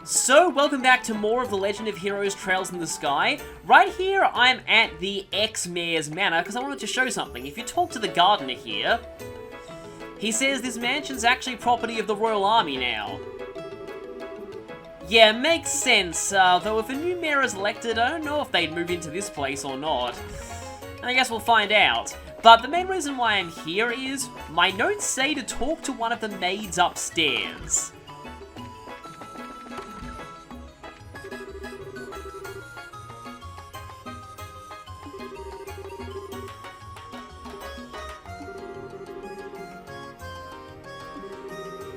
So, welcome back to more of the Legend of Heroes Trails in the Sky. Right here, I'm at the ex-mayor's manor, because I wanted to show something. If you talk to the gardener here, he says this mansion's actually property of the Royal Army now. Yeah, makes sense, though if a new mayor is elected, I don't know if they'd move into this place or not. And I guess we'll find out. But the main reason why I'm here is, my notes say to talk to one of the maids upstairs.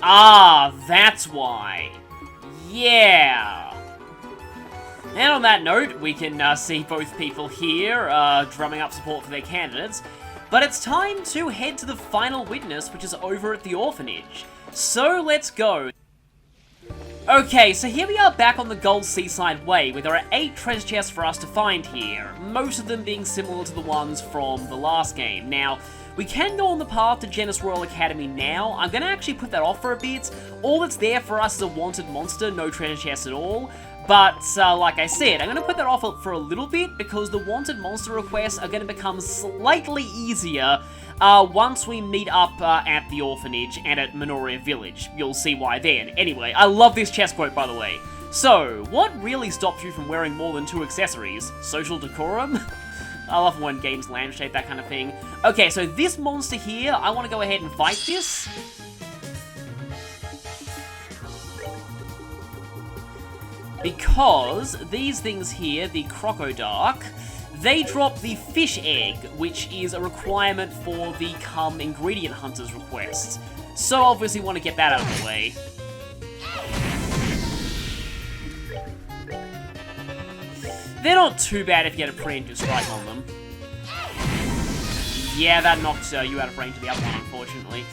Ah, that's why. Yeah. And on that note, we can see both people here drumming up support for their candidates. But it's time to head to the final witness, which is over at the orphanage. So let's go. Okay, so here we are back on the Gold Seaside Way, where there are 8 treasure chests for us to find here, most of them being similar to the ones from the last game. Now, we can go on the path to Genis Royal Academy now. I'm going to actually put that off for a bit. All that's there for us is a wanted monster, no treasure chest at all. But, like I said, I'm going to put that off for a little bit because the wanted monster requests are going to become slightly easier once we meet up at the orphanage and at Minoria Village. You'll see why then. Anyway, I love this chest quote, by the way. So, what really stops you from wearing more than 2 accessories? Social decorum? I love when games lampshade, that kind of thing. Okay, so this monster here, I want to go ahead and fight this. Because these things here, the Crocodile, they drop the fish egg, which is a requirement for the Come Ingredient Hunters request. So obviously want to get that out of the way. They're not too bad if you get a preemptive strike on them. Yeah, that knocks you out of range of the other one, unfortunately.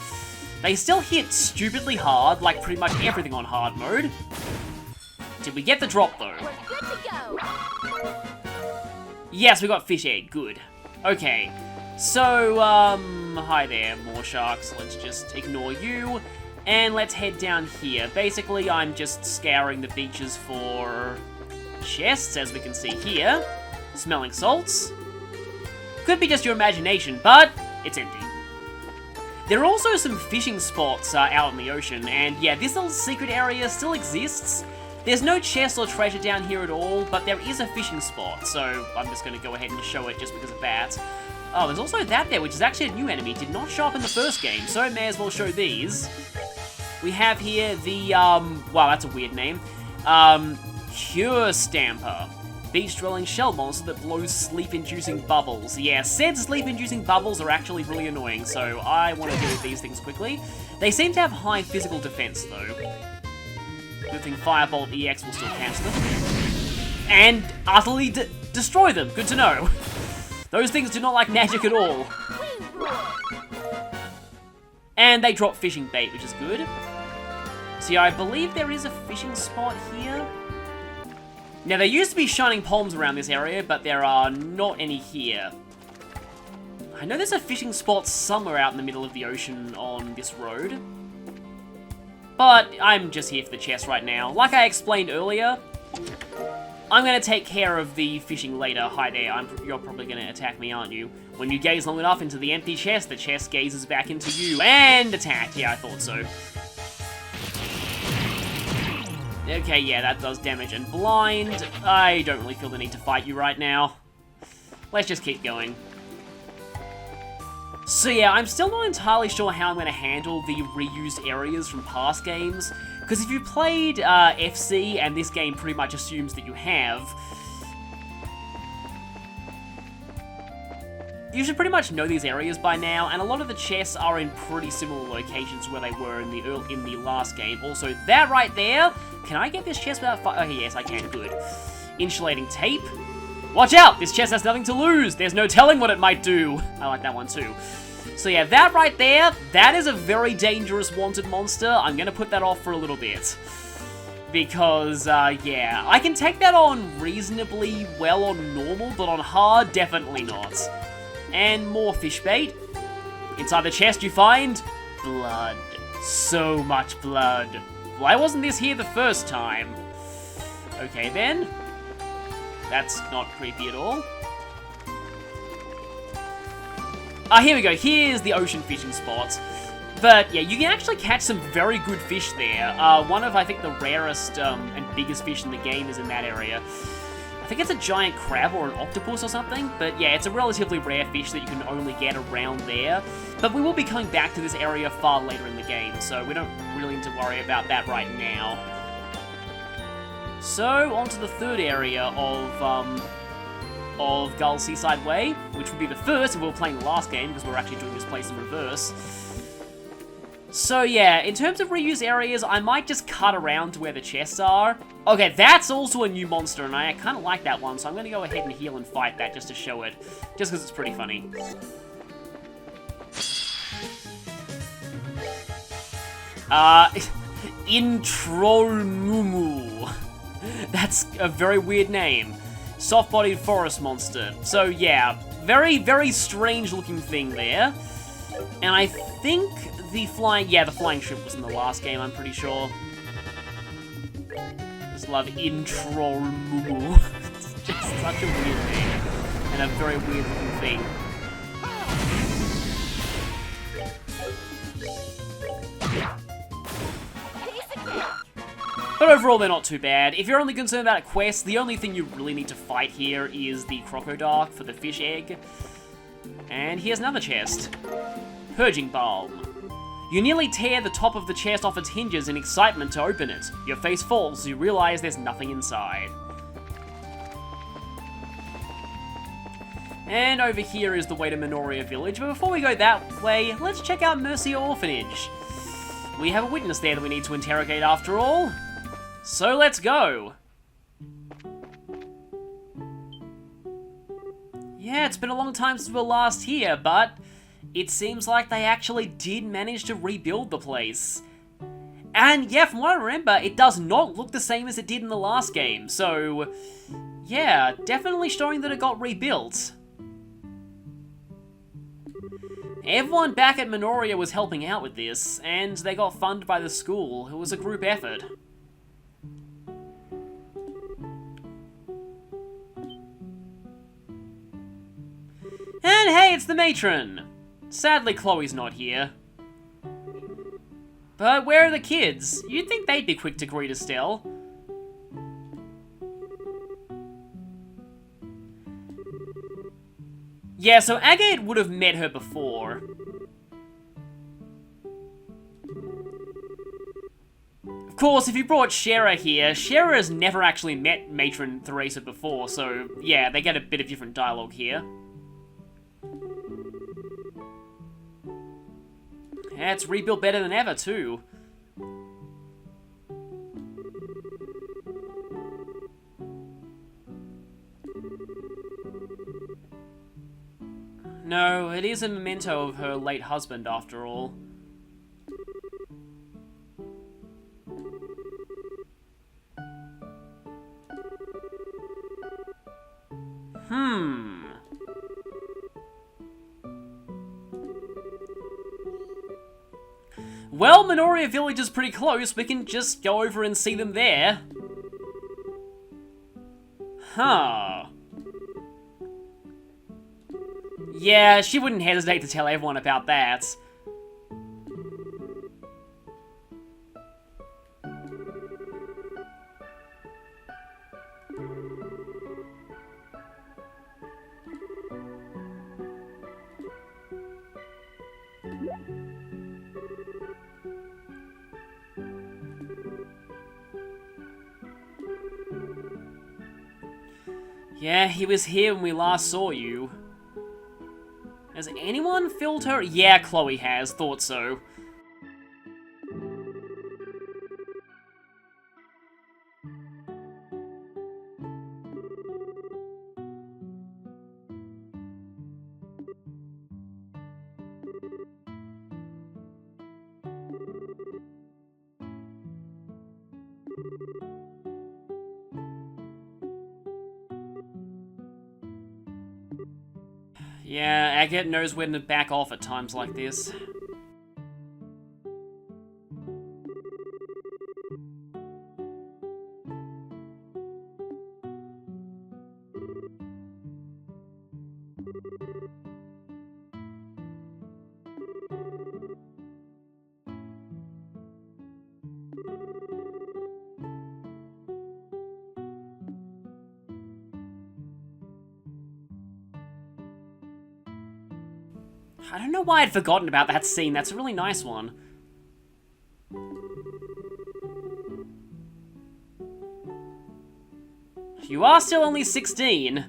They still hit stupidly hard, like pretty much everything on hard mode. Did we get the drop, though? We're good to go. Yes, we got fish egg. Good. Okay. So, hi there, more sharks. Let's just ignore you. And let's head down here. Basically, I'm just scouring the beaches for chests, as we can see here. Smelling salts. Could be just your imagination, but it's empty. There are also some fishing spots out in the ocean, and yeah, this little secret area still exists. There's no chest or treasure down here at all, but there is a fishing spot, so I'm just going to go ahead and show it just because of that. Oh, there's also that there, which is actually a new enemy. Did not show up in the first game, so may as well show these. We have here the, wow, that's a weird name. Cure Stamper. Beach-dwelling shell monster that blows sleep-inducing bubbles. Yeah, said sleep-inducing bubbles are actually really annoying, so I want to deal with these things quickly. They seem to have high physical defense, though. Good thing Firebolt EX will still cancel them. And utterly destroy them. Good to know. Those things do not like magic at all. And they drop fishing bait, which is good. See, I believe there is a fishing spot here. Now, there used to be shining palms around this area, but there are not any here. I know there's a fishing spot somewhere out in the middle of the ocean on this road. But I'm just here for the chest right now. Like I explained earlier, I'm going to take care of the fishing later. Hi there, you're probably going to attack me, aren't you? When you gaze long enough into the empty chest, the chest gazes back into you. And attack. Yeah, I thought so. Okay, yeah, that does damage and blind. I don't really feel the need to fight you right now. Let's just keep going. So yeah, I'm still not entirely sure how I'm going to handle the reused areas from past games, because if you played FC, and this game pretty much assumes that you have, you should pretty much know these areas by now, and a lot of the chests are in pretty similar locations where they were in the last game. Also, that right there, can I get this chest without okay, yes, I can, good. Insulating tape. Watch out! This chest has nothing to lose! There's no telling what it might do! I like that one too. So yeah, that right there, that is a very dangerous wanted monster. I'm gonna put that off for a little bit. Because, yeah, I can take that on reasonably well on normal, but on hard, definitely not. And more fish bait. Inside the chest you find blood. So much blood. Why wasn't this here the first time? Okay, then. That's not creepy at all. Ah, here we go. Here's the ocean fishing spot. But, yeah, you can actually catch some very good fish there. One of, I think, the rarest and biggest fish in the game is in that area. I think it's a giant crab or an octopus or something. But, yeah, it's a relatively rare fish that you can only get around there. But we will be coming back to this area far later in the game, so we don't really need to worry about that right now. So, on to the third area of Gull Seaside Way, which would be the first if we were playing the last game, because we're actually doing this place in reverse. So yeah, in terms of reuse areas, I might just cut around to where the chests are. Okay, that's also a new monster, and I kind of like that one, so I'm going to go ahead and heal and fight that just to show it, just because it's pretty funny. Introlmumu. That's a very weird name. Soft-bodied forest monster. So yeah, very, very strange looking thing there. And I think the flying shrimp was in the last game, I'm pretty sure. Just love Introlmumu. It's just such a weird name. And a very weird looking thing. But overall, they're not too bad. If you're only concerned about quests, the only thing you really need to fight here is the crocodile for the fish egg. And here's another chest. Purging Balm. You nearly tear the top of the chest off its hinges in excitement to open it. Your face falls as you realize there's nothing inside. And over here is the way to Minoria Village, but before we go that way, let's check out Mercia Orphanage. We have a witness there that we need to interrogate after all. So let's go! Yeah, it's been a long time since we were last here, but it seems like they actually did manage to rebuild the place. And yeah, from what I remember, it does not look the same as it did in the last game, so yeah, definitely showing that it got rebuilt. Everyone back at Minoria was helping out with this, and they got funded by the school. It was a group effort. And hey, it's the matron! Sadly, Chloe's not here. But where are the kids? You'd think they'd be quick to greet Estelle. Yeah, so Agate would have met her before. Of course, if you brought Shera here, Shera has never actually met Matron Theresa before, so yeah, they get a bit of different dialogue here. Yeah, it's rebuilt better than ever, too. No, it is a memento of her late husband, after all. Well, Minoria Village is pretty close. We can just go over and see them there. Huh. Yeah, she wouldn't hesitate to tell everyone about that. Yeah, he was here when we last saw you. Has anyone filled her? Yeah, Chloe has. Thought so. Yeah, Agate knows when to back off at times like this. I don't know why I'd forgotten about that scene. That's a really nice one. You are still only 16.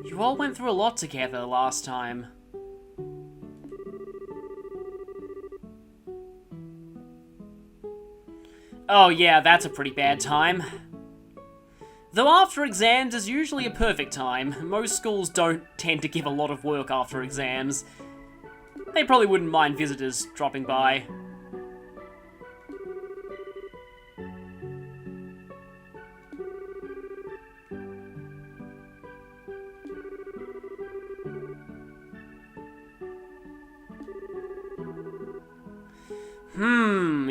You all went through a lot together last time. Oh yeah, that's a pretty bad time. Though after exams is usually a perfect time. Most schools don't tend to give a lot of work after exams. They probably wouldn't mind visitors dropping by.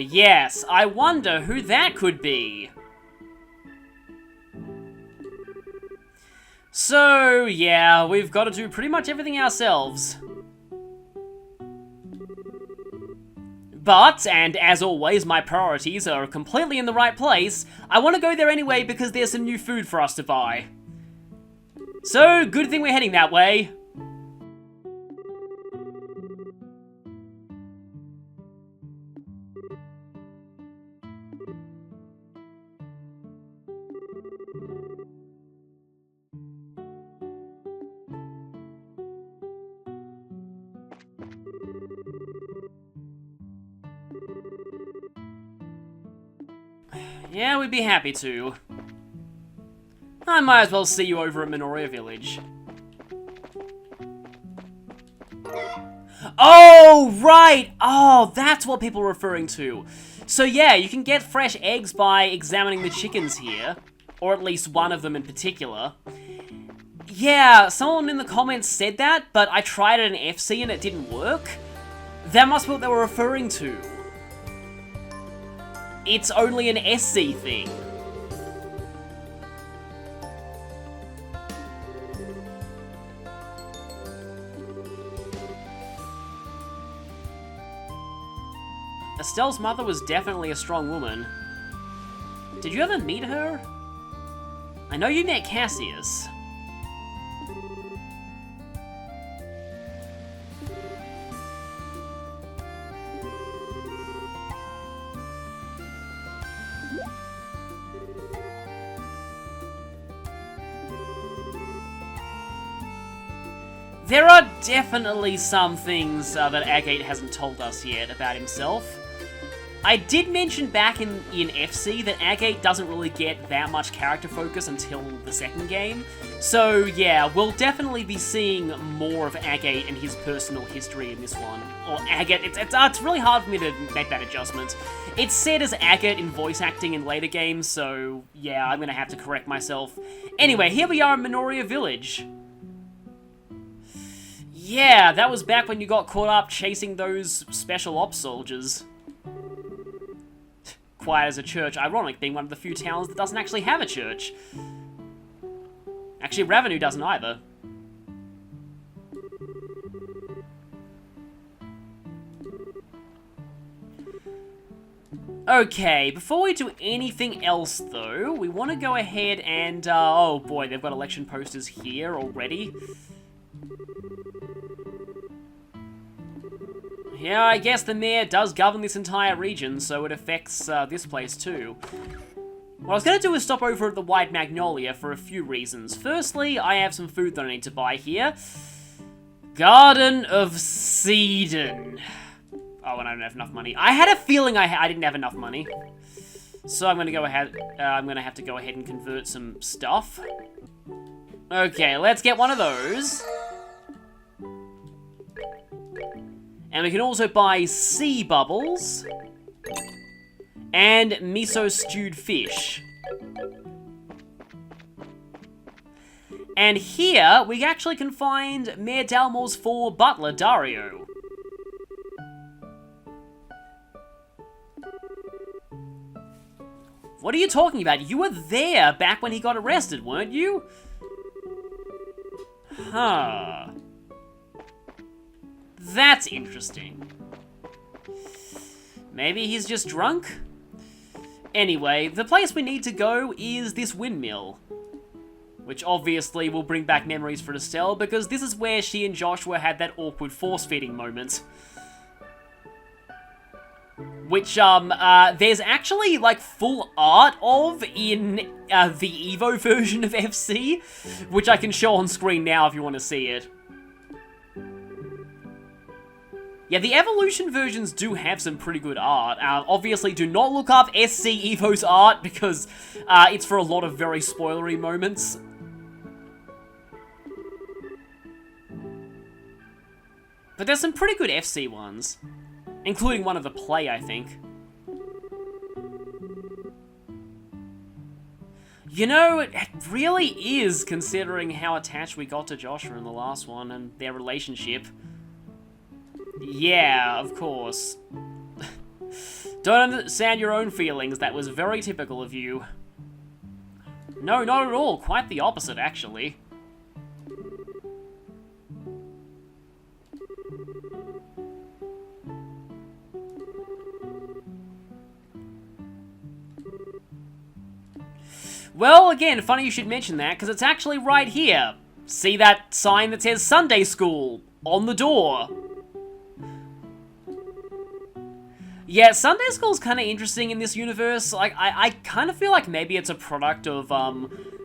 Yes, I wonder who that could be. So, yeah, we've got to do pretty much everything ourselves. But, and as always, my priorities are completely in the right place, I want to go there anyway because there's some new food for us to buy. So, good thing we're heading that way. Yeah, we'd be happy to. I might as well see you over at Minoria Village. Oh, right! Oh, that's what people are referring to. So yeah, you can get fresh eggs by examining the chickens here. Or at least one of them in particular. Yeah, someone in the comments said that, but I tried it in FC and it didn't work. That must be what they were referring to. It's only an SC thing. Estelle's mother was definitely a strong woman. Did you ever meet her? I know you met Cassius. There are definitely some things that Agate hasn't told us yet about himself. I did mention back in FC that Agate doesn't really get that much character focus until the second game. So yeah, we'll definitely be seeing more of Agate and his personal history in this one. Or Agate, it's really hard for me to make that adjustment. It's said as Agate in voice acting in later games, so yeah, I'm gonna have to correct myself. Anyway, here we are in Minoria Village. Yeah, that was back when you got caught up chasing those special ops soldiers. Quiet as a church, ironic, being one of the few towns that doesn't actually have a church. Actually, Ravenu doesn't either. Okay, before we do anything else though, we want to go ahead and, oh boy, they've got election posters here already. Yeah, I guess the mayor does govern this entire region, so it affects this place too. What I was going to do is stop over at the White Magnolia for a few reasons. Firstly, I have some food that I need to buy here. Garden of Seeden. Oh, and I don't have enough money. I had a feeling I didn't have enough money. So I'm going to go ahead, I'm going to have to go ahead and convert some stuff. Okay, let's get one of those. And we can also buy sea bubbles. and miso stewed fish. And here, we actually can find Mayor Dalmore's for butler, Dario. What are you talking about? You were there back when he got arrested, weren't you? Huh. That's interesting. Maybe he's just drunk? Anyway, the place we need to go is this windmill. Which obviously will bring back memories for Estelle, because this is where she and Joshua had that awkward force-feeding moment. Which, there's actually, like, full art of in the Evo version of FC, which I can show on screen now if you want to see it. Yeah, the Evolution versions do have some pretty good art. Obviously, do not look up SC Evo's art, because it's for a lot of very spoilery moments. But there's some pretty good FC ones. Including one of the play, I think. You know, it really is, considering how attached we got to Joshua in the last one and their relationship. Yeah, of course. Don't understand your own feelings, that was very typical of you. No, not at all, quite the opposite, actually. Well, again, funny you should mention that, because it's actually right here. See that sign that says Sunday School on the door? Yeah, Sunday School's kind of interesting in this universe. Like, I kind of feel like maybe it's a product of,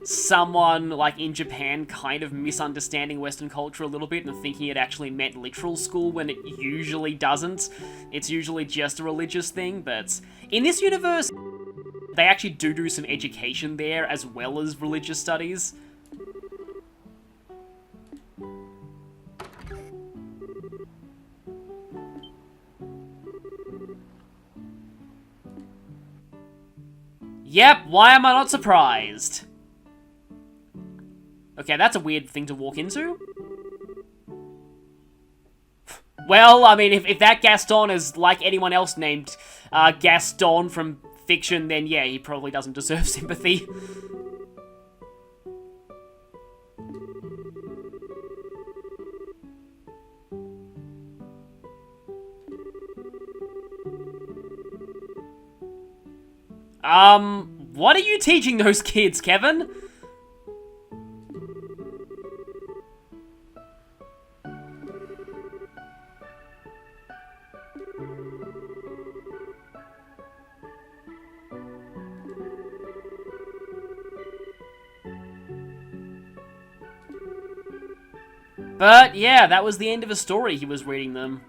someone, like, in Japan kind of misunderstanding Western culture a little bit and thinking it actually meant literal school when it usually doesn't. It's usually just a religious thing, but in this universe, they actually do some education there as well as religious studies. Yep, why am I not surprised? Okay, that's a weird thing to walk into. Well, I mean, if that Gaston is like anyone else named Gaston from fiction, then yeah, he probably doesn't deserve sympathy. What are you teaching those kids, Kevin? But yeah, that was the end of a story he was reading them.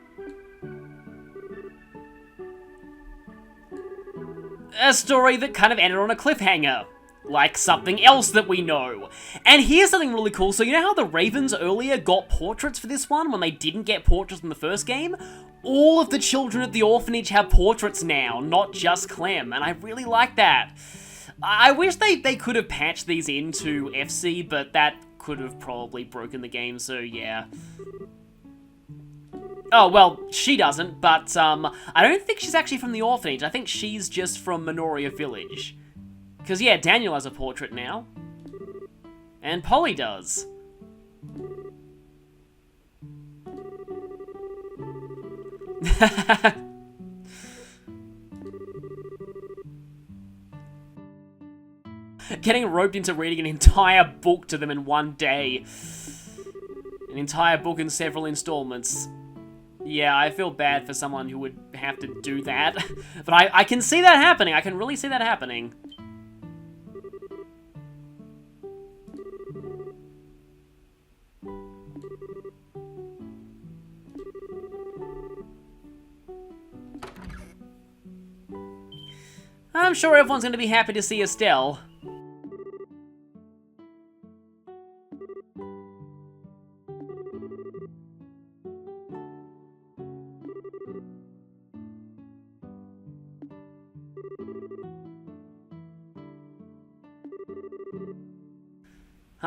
A story that kind of ended on a cliffhanger. Like something else that we know. And here's something really cool. So you know how the Ravens earlier got portraits for this one when they didn't get portraits in the first game? All of the children at the orphanage have portraits now, not just Clem. And I really like that. I wish they could have patched these into FC, but that could have probably broken the game, so yeah. Oh, well, she doesn't, but, I don't think she's actually from the orphanage. I think she's just from Minoria Village. Because, yeah, Daniel has a portrait now. And Polly does. Getting roped into reading an entire book to them in one day. An entire book in several installments. Yeah, I feel bad for someone who would have to do that. But I can see that happening. I can really see that happening. I'm sure everyone's going to be happy to see Estelle.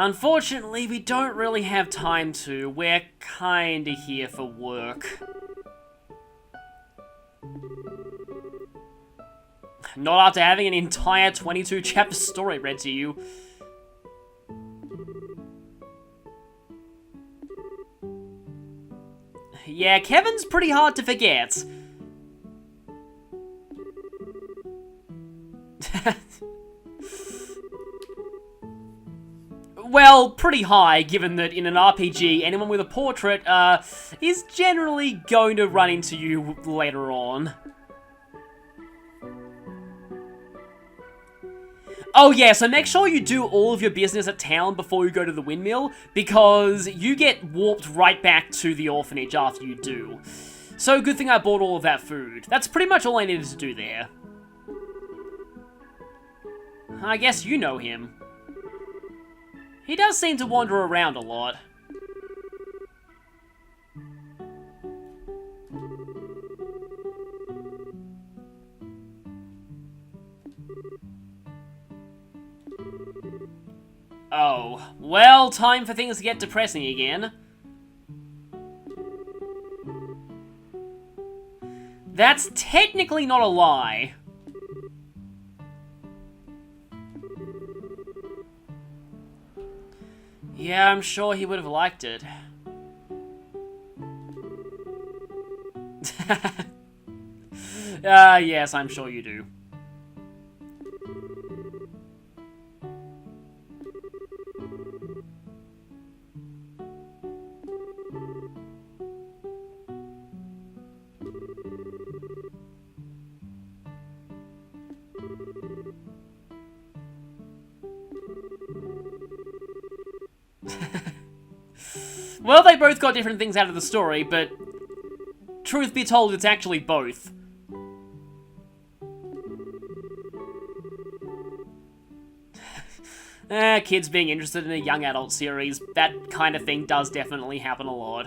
Unfortunately, we don't really have time to. We're kinda here for work. Not after having an entire 22-chapter story read to you. Yeah, Kevin's pretty hard to forget. Well, pretty high, given that in an RPG, anyone with a portrait, is generally going to run into you later on. Oh yeah, so make sure you do all of your business at town before you go to the windmill, because you get warped right back to the orphanage after you do. So good thing I bought all of that food. That's pretty much all I needed to do there. I guess you know him. He does seem to wander around a lot. Oh, well, time for things to get depressing again. That's technically not a lie. Yeah, I'm sure he would have liked it. Yes, I'm sure you do. Well, they both got different things out of the story, but truth be told, it's actually both. Kids being interested in a young adult series, that kind of thing does definitely happen a lot.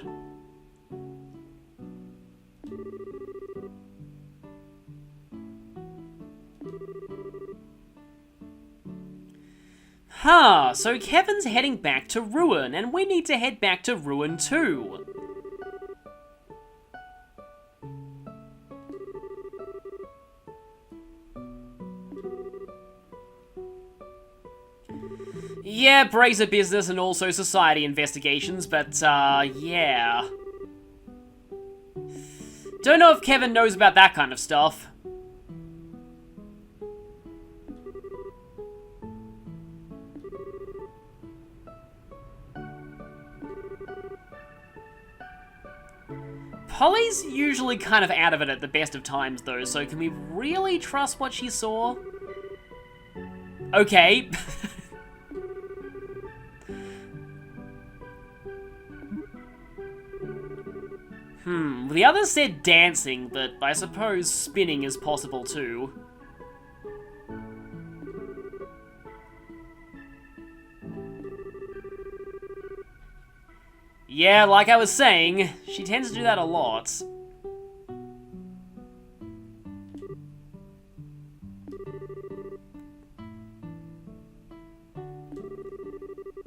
Huh, so Kevin's heading back to Ruin, and we need to head back to Ruin too. Yeah, Brazier business and also society investigations, but, yeah. Don't know if Kevin knows about that kind of stuff. Polly's usually kind of out of it at the best of times, though, so can we really trust what she saw? Okay. The others said dancing, but I suppose spinning is possible too. Yeah, like I was saying, she tends to do that a lot.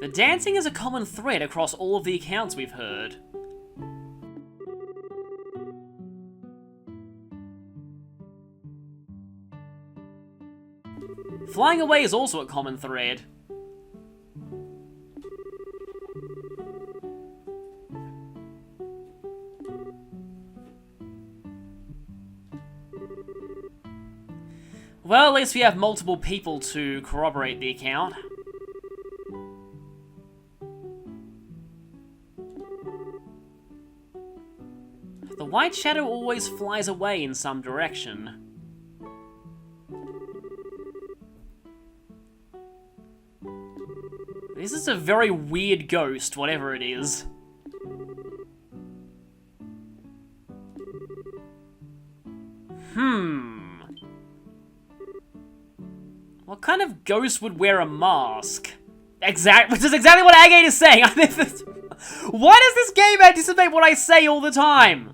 The dancing is a common thread across all of the accounts we've heard. Flying away is also a common thread. Well, at least we have multiple people to corroborate the account. The white shadow always flies away in some direction. This is a very weird ghost, whatever it is. What kind of ghost would wear a mask? Which is exactly what Agate is saying. Why does this game anticipate what I say all the time?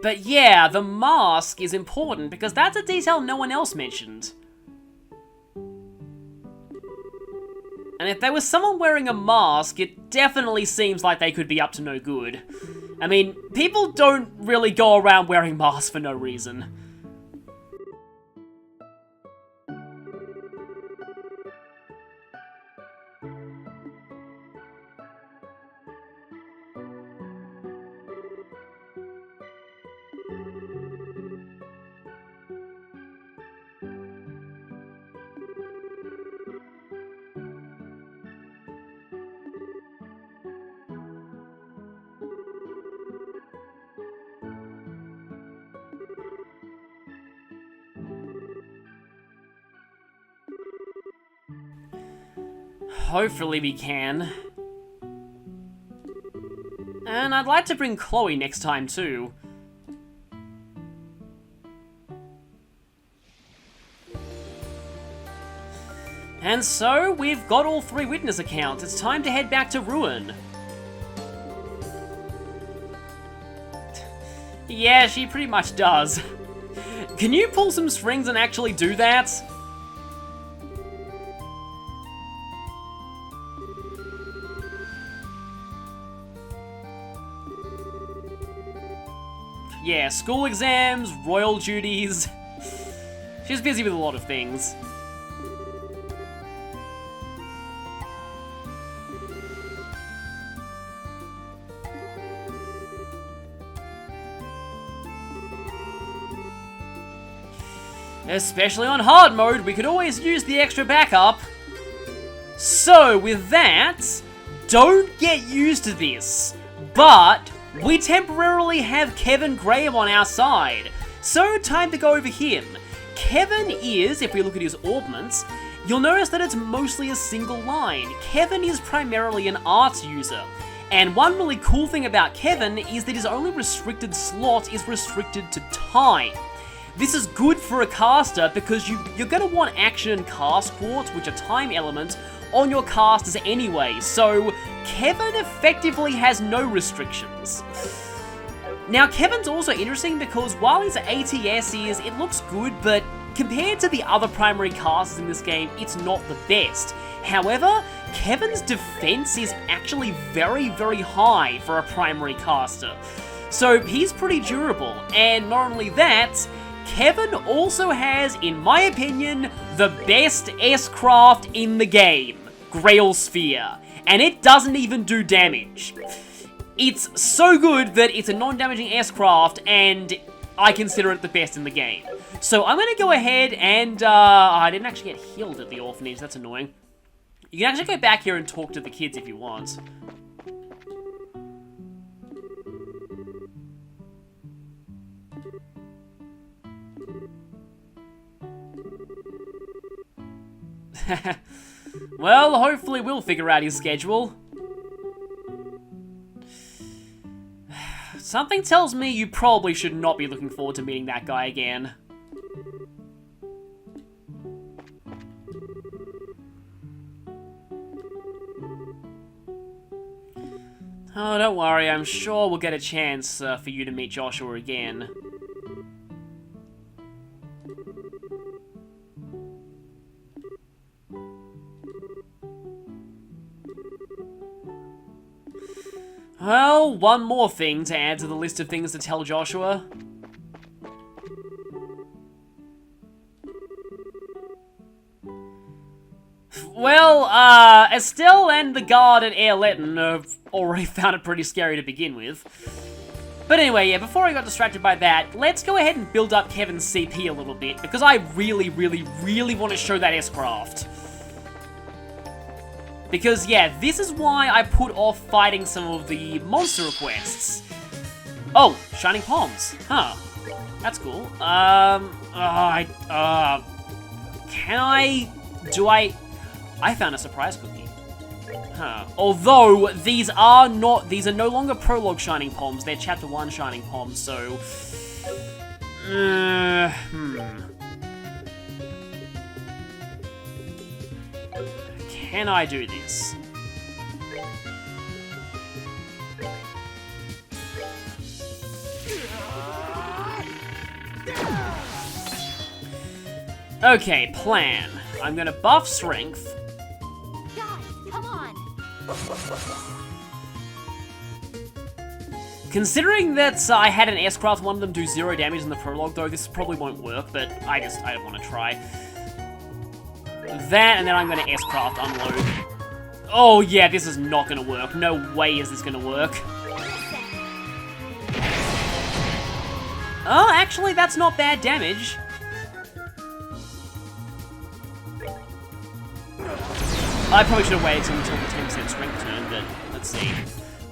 But yeah, the mask is important because that's a detail no one else mentioned. And if there was someone wearing a mask, it definitely seems like they could be up to no good. I mean, people don't really go around wearing masks for no reason. Hopefully we can. And I'd like to bring Chloe next time too. And so, we've got all 3 witness accounts. It's time to head back to Ruin. Yeah, she pretty much does. Can you pull some strings and actually do that? Yeah, school exams, royal duties. She's busy with a lot of things. Especially on hard mode, we could always use the extra backup. So, with that, don't get used to this, but we temporarily have Kevin Graham on our side. So, time to go over him. Kevin is, if we look at his augments, you'll notice that it's mostly a single line. Kevin is primarily an arts user. And one really cool thing about Kevin is that his only restricted slot is restricted to time. This is good for a caster because you're going to want action and cast quartz, which are time elements, on your casters anyway, so Kevin effectively has no restrictions. Now, Kevin's also interesting because while his ATS it looks good, but compared to the other primary casters in this game, it's not the best. However, Kevin's defense is actually very, very high for a primary caster. So he's pretty durable, and not only that, Kevin also has, in my opinion, the best S-craft in the game, Grail Sphere, and it doesn't even do damage. It's so good that it's a non-damaging S-craft, and I consider it the best in the game. So I'm going to go ahead and, I didn't actually get healed at the orphanage, that's annoying. You can actually go back here and talk to the kids if you want. Well, hopefully we'll figure out his schedule. Something tells me you probably should not be looking forward to meeting that guy again. Oh, don't worry, I'm sure we'll get a chance for you to meet Joshua again. Well, one more thing to add to the list of things to tell Joshua. Well, Estelle and the guard at Airleton have already found it pretty scary to begin with. But anyway, yeah, before I got distracted by that, let's go ahead and build up Kevin's CP a little bit, because I really, really, really want to show that S-craft. Because, yeah, this is why I put off fighting some of the monster requests. Oh, Shining Palms. Huh. That's cool. I found a surprise cookie. Huh. Although, these are no longer prologue Shining Palms, they're Chapter 1 Shining Palms, so... Can I do this? Okay, plan. I'm gonna buff strength. Considering that I had an S-Craft, one of them do 0 damage in the prologue, though, this probably won't work, but I don't want to try. That, and then I'm going to S-Craft unload. Oh, yeah, this is not going to work. No way is this going to work. Oh, actually, that's not bad damage. I probably should have waited until the 10% strength turn, but let's see.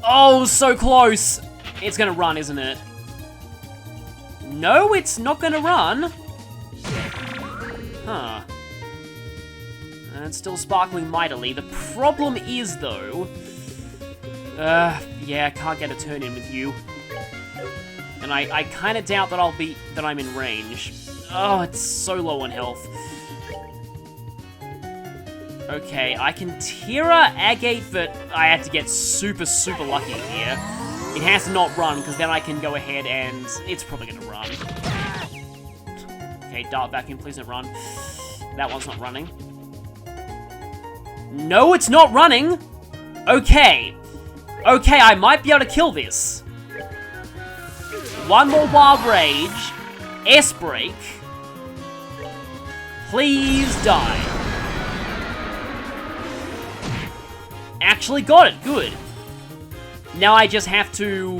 Oh, so close! It's gonna run, isn't it? No, it's not gonna run. Huh. And it's still sparkling mightily. The problem is, though... yeah, I can't get a turn in with you. And I kind of doubt that I'm in range. Oh, it's so low on health. Okay, I can Tira Agate, but I have to get super, super lucky here. It has to not run, because then I can go ahead and... It's probably going to run. Okay, Dart Vacuum, please don't run. That one's not running. No, it's not running! Okay. Okay, I might be able to kill this. One more Wild Rage. S-Break. Please die. Actually got it, good. Now I just have to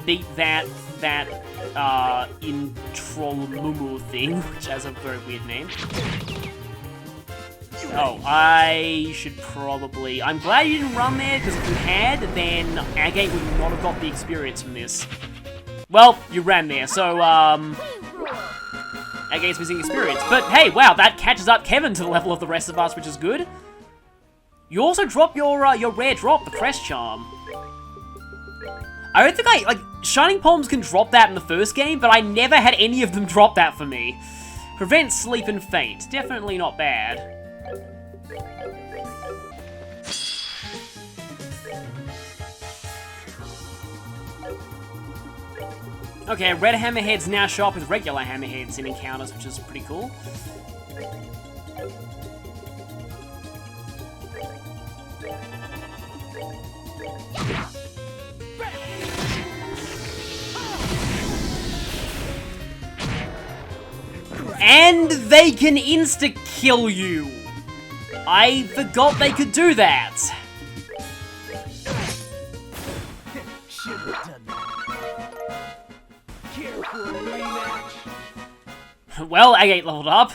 beat that Introlmumu thing, which has a very weird name. Oh, I should probably... I'm glad you didn't run there, because if you had, then Agate would not have got the experience from this. Well, you ran there, so, Agate's missing experience. But hey, wow, that catches up Kevin to the level of the rest of us, which is good. You also drop your rare drop, the Crest Charm. I don't think Shining Palms can drop that in the first game, but I never had any of them drop that for me. Prevent sleep and faint. Definitely not bad. Okay, red hammerheads now show up with regular hammerheads in encounters, which is pretty cool. And they can insta-kill you! I forgot they could do that! Well, Agate leveled up.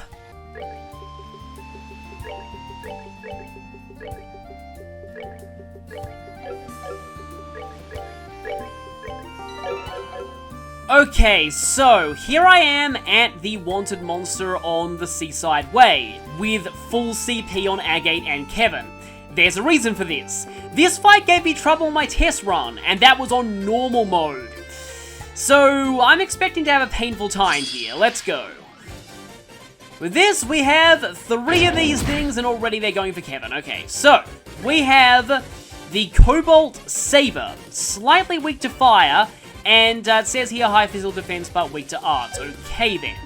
Okay, so here I am at the Wanted Monster on the Seaside Way, with full CP on Agate and Kevin. There's a reason for this. This fight gave me trouble on my test run, and that was on normal mode. So I'm expecting to have a painful time here. Let's go. With this, we have 3 of these things, and already they're going for Kevin. Okay, so we have the Cobalt Saber, slightly weak to fire, and it says here high physical defense but weak to arts. Okay then.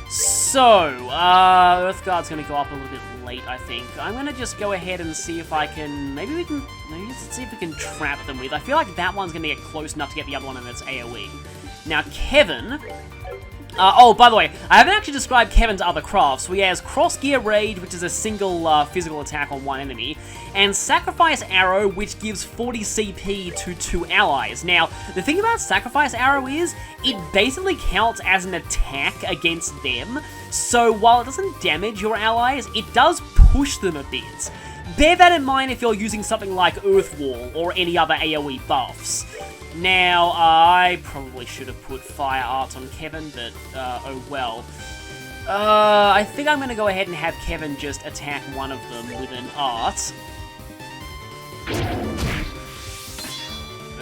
So, Earthguard's going to go up a little bit late, I think. I'm going to just go ahead and see if I can... Maybe let's see if we can trap them with. I feel like that one's going to get close enough to get the other one in its AoE. Now, Kevin... oh, by the way, I haven't actually described Kevin's other crafts. He has Cross Gear Rage, which is a single physical attack on one enemy, and Sacrifice Arrow, which gives 40 CP to 2 allies. Now, the thing about Sacrifice Arrow is, it basically counts as an attack against them, so while it doesn't damage your allies, it does push them a bit. Bear that in mind if you're using something like Earth Wall or any other AoE buffs. Now, I probably should have put Fire Arts on Kevin, but, oh well. I think I'm going to go ahead and have Kevin just attack one of them with an art.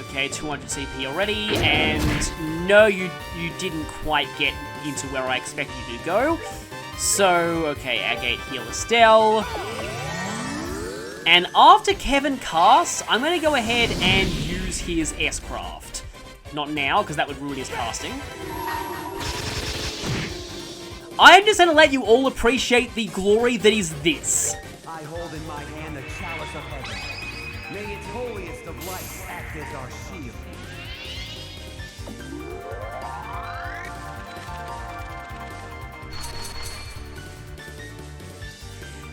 Okay, 200 CP already, and no, you didn't quite get into where I expected you to go. So, okay, Agate, heal Estelle. And after Kevin casts, I'm going to go ahead and use his S-Craft. Not now, because that would ruin his casting. I'm just going to let you all appreciate the glory that is this. I hold in my hand the chalice of heaven. May its holiest of lights act as our shield.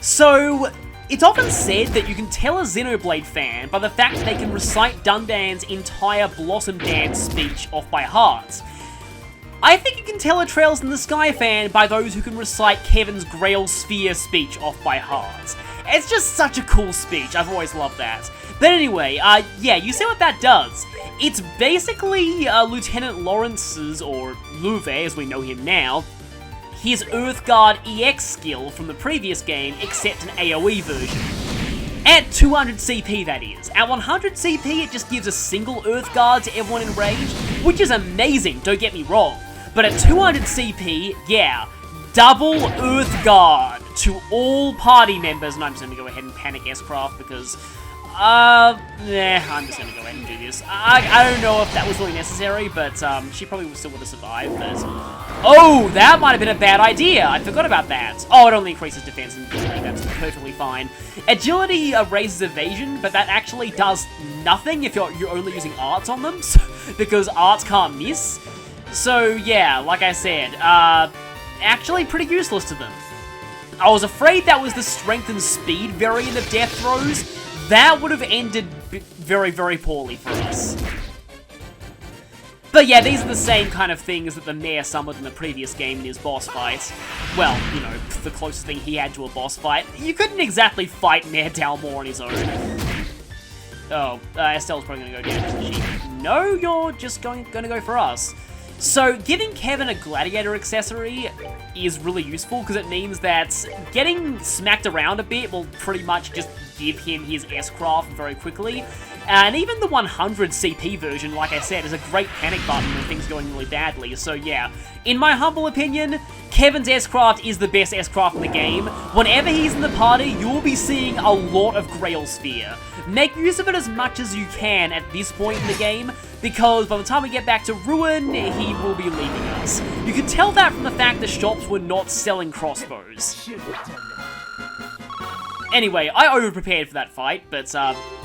So, it's often said that you can tell a Xenoblade fan by the fact that they can recite Dundan's entire Blossom Dance speech off by heart. I think you can tell a Trails in the Sky fan by those who can recite Kevin's Grail Sphere speech off by heart. It's just such a cool speech, I've always loved that. But anyway, yeah, you see what that does. It's basically Lieutenant Lawrence's, or Luve as we know him now, his Earthguard EX skill from the previous game, except an AoE version. At 200 CP, that is. At 100 CP, it just gives a single Earthguard to everyone in range, which is amazing, don't get me wrong. But at 200 CP, yeah, double Earthguard to all party members. And I'm just going to go ahead and panic S-Craft because, I'm just going to go ahead and do this. I don't know if that was really necessary, but she probably still would have survived. But oh, that might have been a bad idea. I forgot about that. Oh, it only increases defense and agility. That's perfectly fine. Agility raises evasion, but that actually does nothing if you're only using arts on them, so, because arts can't miss. So yeah, like I said, actually pretty useless to them. I was afraid that was the strength and speed variant of death throws. That would have ended very, very poorly for us. But yeah, these are the same kind of things that the Mayor summoned in the previous game in his boss fight. Well, you know, the closest thing he had to a boss fight. You couldn't exactly fight Mayor Dalmor on his own. Oh, Estelle's probably gonna go down, isn't she? No, you're just going to go for us. So, giving Kevin a gladiator accessory is really useful because it means that getting smacked around a bit will pretty much just give him his S-Craft very quickly. And even the 100 CP version, like I said, is a great panic button when things are going really badly. So yeah, in my humble opinion, Kevin's S-Craft is the best S-Craft in the game. Whenever he's in the party, you'll be seeing a lot of Grail Sphere. Make use of it as much as you can at this point in the game, because by the time we get back to Ruin, he will be leaving us. You can tell that from the fact the shops were not selling crossbows. Anyway, I over-prepared for that fight, but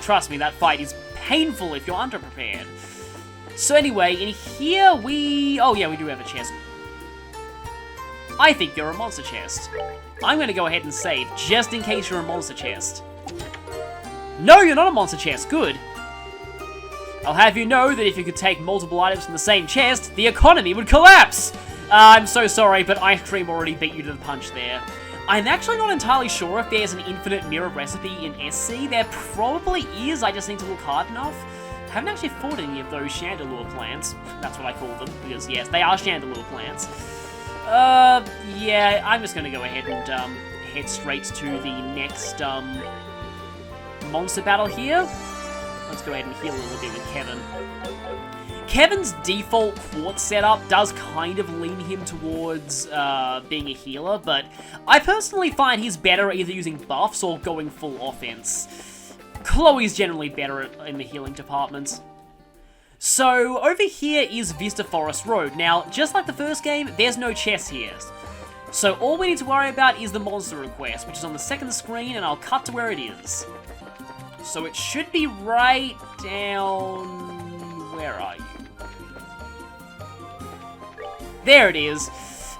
trust me, that fight is painful if you're under-prepared. So anyway, in here oh yeah, we do have a chest. I think you're a monster chest. I'm gonna go ahead and save, just in case you're a monster chest. No, you're not a monster chest, good. I'll have you know that if you could take multiple items from the same chest, the economy would collapse! I'm so sorry, but Ice Cream already beat you to the punch there. I'm actually not entirely sure if there's an infinite mirror recipe in SC. There probably is, I just need to look hard enough. I haven't actually fought any of those Chandelure plants. That's what I call them, because yes, they are Chandelure plants. Yeah, I'm just gonna go ahead and head straight to the next monster battle here. Let's go ahead and heal a little bit with Kevin. Kevin's default quartz setup does kind of lean him towards being a healer, but I personally find he's better either using buffs or going full offense. Chloe's generally better in the healing department. So over here is Vista Forest Road. Now, just like the first game, there's no chest here. So all we need to worry about is the monster request, which is on the second screen, and I'll cut to where it is. So it should be right down... Where are you? There it is.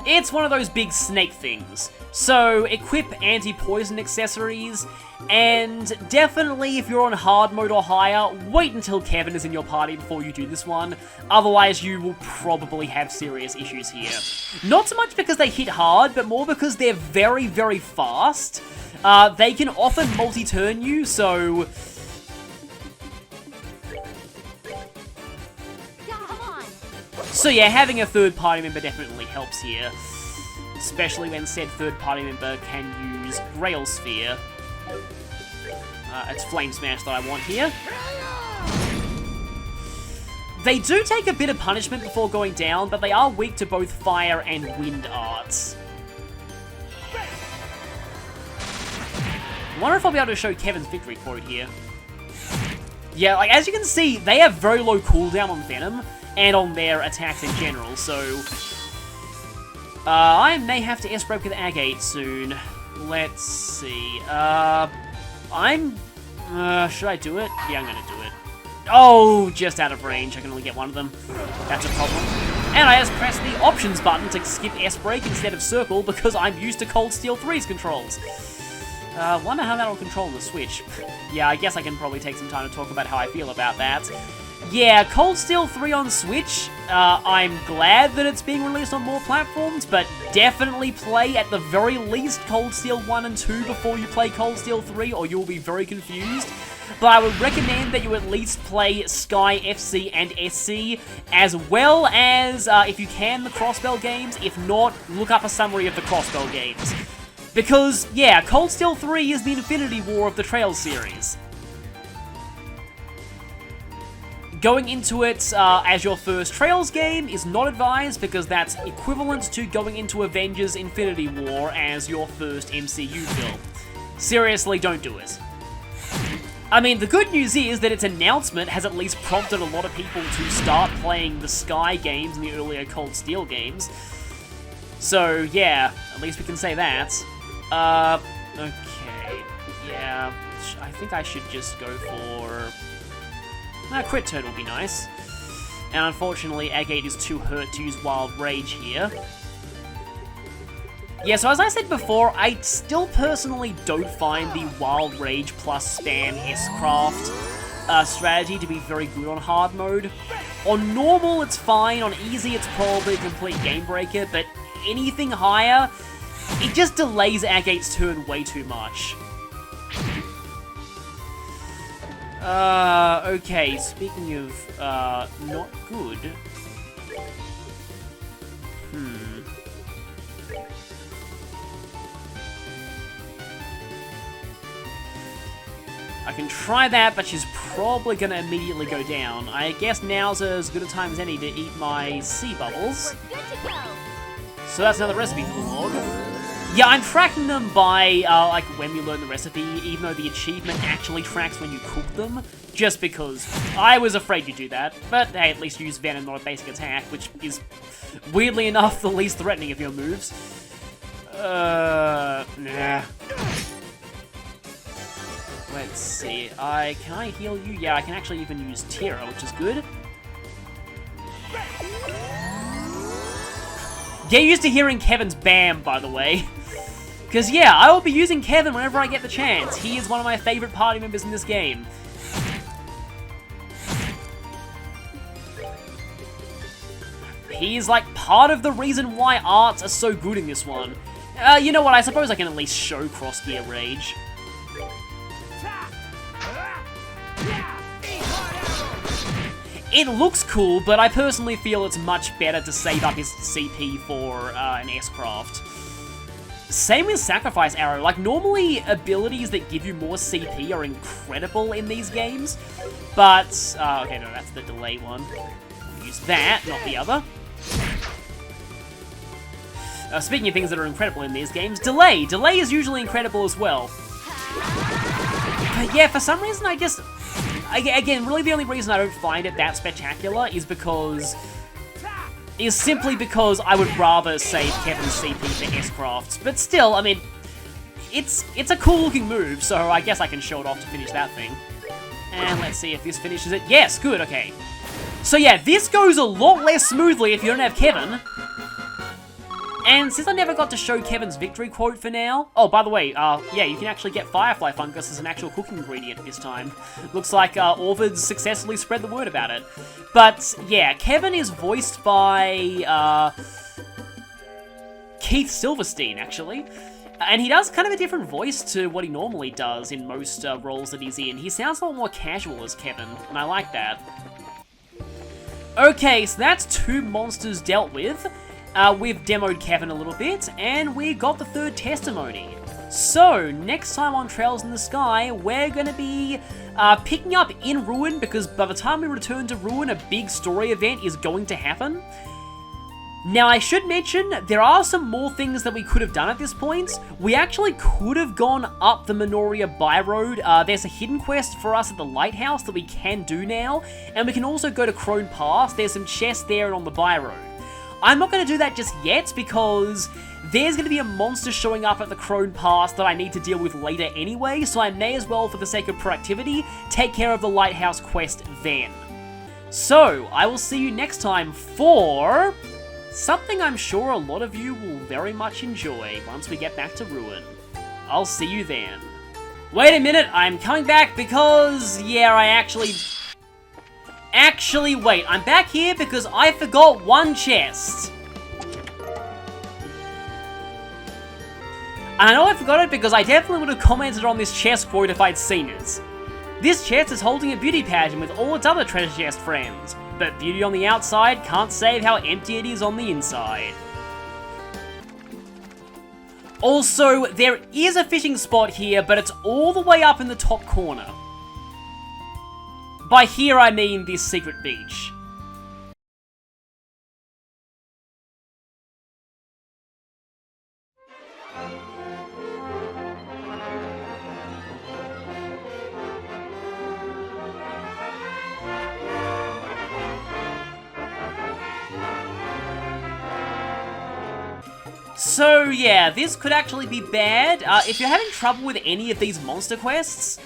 It's one of those big snake things. So, equip anti-poison accessories, and definitely if you're on hard mode or higher, wait until Kevin is in your party before you do this one. Otherwise, you will probably have serious issues here. Not so much because they hit hard, but more because they're very, very fast. They can often multi-turn you, so... So yeah, having a third party member definitely helps here. Especially when said third party member can use Grail Sphere. It's Flame Smash that I want here. They do take a bit of punishment before going down, but they are weak to both fire and wind arts. I wonder if I'll be able to show Kevin's victory quote here. Yeah, like as you can see, they have very low cooldown on Venom, and on their attacks in general, so... I may have to S-Break with Agate soon. Let's see, I'm Should I do it? Yeah, I'm gonna do it. Oh, just out of range. I can only get one of them. That's a problem. And I just pressed the options button to skip S-Break instead of circle because I'm used to Cold Steel 3's controls. Wonder how that'll control the Switch. Yeah, I guess I can probably take some time to talk about how I feel about that. Yeah, Cold Steel 3 on Switch, I'm glad that it's being released on more platforms, but definitely play at the very least Cold Steel 1 and 2 before you play Cold Steel 3, or you'll be very confused. But I would recommend that you at least play Sky FC and SC, as well as, if you can, the Crossbell games. If not, look up a summary of the Crossbell games. Because, yeah, Cold Steel 3 is the Infinity War of the Trails series. Going into it as your first Trails game is not advised because that's equivalent to going into Avengers Infinity War as your first MCU film. Seriously, don't do it. I mean, the good news is that its announcement has at least prompted a lot of people to start playing the Sky games and the earlier Cold Steel games. So, yeah, at least we can say that. Okay, yeah, I think I should just go for... Crit Turn will be nice. And unfortunately, Agate is too hurt to use Wild Rage here. Yeah, so as I said before, I still personally don't find the Wild Rage plus Spam S-Craft strategy to be very good on hard mode. On normal, it's fine. On easy, it's probably a complete game breaker. But anything higher, it just delays Agate's turn way too much. Okay, speaking of, not good. I can try that, but she's probably gonna immediately go down. I guess now's as good a time as any to eat my sea bubbles. We're good to go. So that's another recipe for the log. Yeah, I'm tracking them by, like, when we learn the recipe, even though the achievement actually tracks when you cook them, just because I was afraid you'd do that. But, hey, at least use Venom, not a basic attack, which is, weirdly enough, the least threatening of your moves. Nah. Let's see, can I heal you? Yeah, I can actually even use Tira, which is good. Get used to hearing Kevin's BAM, by the way. Because, yeah, I will be using Kevin whenever I get the chance. He is one of my favorite party members in this game. He is, like, part of the reason why arts are so good in this one. You know what, I suppose I can at least show Cross-Gear Rage. It looks cool, but I personally feel it's much better to save up his CP for an S-Craft. Same with Sacrifice Arrow. Like, normally abilities that give you more CP are incredible in these games, but... okay, no, that's the delay one. Use that, not the other. Speaking of things that are incredible in these games, Delay! Delay is usually incredible as well. But yeah, for some reason I just... Again, really the only reason I don't find it that spectacular is simply because I would rather save Kevin's CP for S-Crafts. But still, I mean, it's a cool looking move, so I guess I can show it off to finish that thing. And let's see if this finishes it. Yes, good, okay. So yeah, this goes a lot less smoothly if you don't have Kevin. And since I never got to show Kevin's victory quote for now... Oh, by the way, yeah, you can actually get Firefly Fungus as an actual cooking ingredient this time. Looks like Orvid's successfully spread the word about it. But, yeah, Kevin is voiced by, Keith Silverstein, actually. And he does kind of a different voice to what he normally does in most roles that he's in. He sounds a lot more casual as Kevin, and I like that. Okay, so that's 2 monsters dealt with. We've demoed Kevin a little bit, and we got the 3rd testimony. So, next time on Trails in the Sky, we're going to be picking up in Ruin, because by the time we return to Ruin, a big story event is going to happen. Now, I should mention, there are some more things that we could have done at this point. We actually could have gone up the Minoria Byroad. There's a hidden quest for us at the Lighthouse that we can do now, and we can also go to Crone Pass. There's some chests there and on the Byroad. I'm not going to do that just yet because there's going to be a monster showing up at the Crone Pass that I need to deal with later anyway, so I may as well, for the sake of productivity, take care of the Lighthouse quest then. So, I will see you next time for something I'm sure a lot of you will very much enjoy once we get back to Ruin. I'll see you then. Wait a minute, I'm coming back because, yeah, Actually, wait, I'm back here because I forgot one chest. And I know I forgot it because I definitely would have commented on this chest quote if I'd seen it. This chest is holding a beauty pageant with all its other treasure chest friends, but beauty on the outside can't save how empty it is on the inside. Also, there is a fishing spot here, but it's all the way up in the top corner. By here I mean this secret beach. So yeah, this could actually be bad. If you're having trouble with any of these monster quests,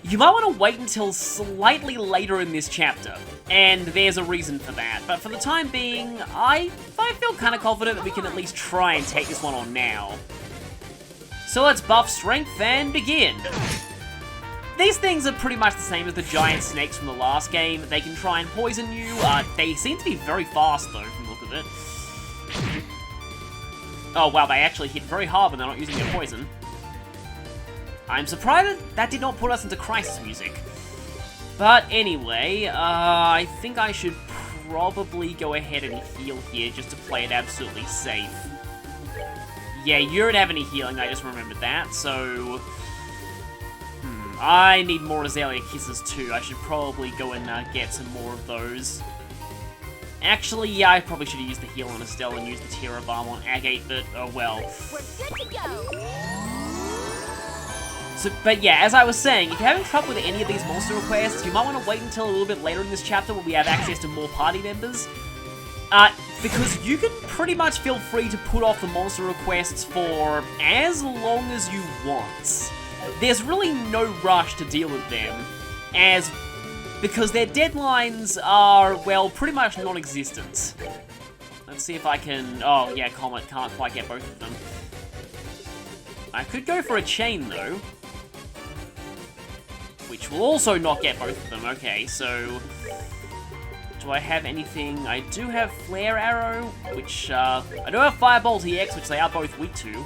you might want to wait until slightly later in this chapter, and there's a reason for that. But for the time being, I feel kind of confident that we can at least try and take this one on now. So let's buff strength and begin. These things are pretty much the same as the giant snakes from the last game. They can try and poison you. They seem to be very fast though, from the look of it. Oh wow, they actually hit very hard when they're not using their poison. I'm surprised that did not put us into crisis music. But anyway, I think I should probably go ahead and heal here just to play it absolutely safe. Yeah, you don't have any healing, I just remembered that, so... I need more Azalea Kisses too. I should probably go and get some more of those. Actually, yeah, I probably should have used the heal on Estelle and used the Terra Balm on Agate, but oh well. We're good to go. So, but yeah, as I was saying, if you're having trouble with any of these monster requests, you might want to wait until a little bit later in this chapter when we have access to more party members. Because you can pretty much feel free to put off the monster requests for as long as you want. There's really no rush to deal with them, because their deadlines are, well, pretty much non-existent. Let's see if I can... Oh, yeah, Comet can't quite get both of them. I could go for a chain, though. Which will also not get both of them. Okay, so... Do I have anything? I do have Flare Arrow, which, I do have Firebolt EX, which they are both weak to.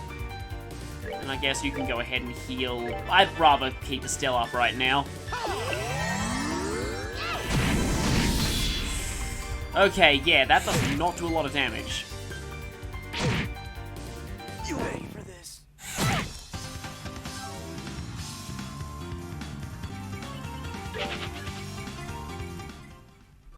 And I guess you can go ahead and heal. I'd rather keep Estelle up right now. Okay, yeah, that does not do a lot of damage. You ain't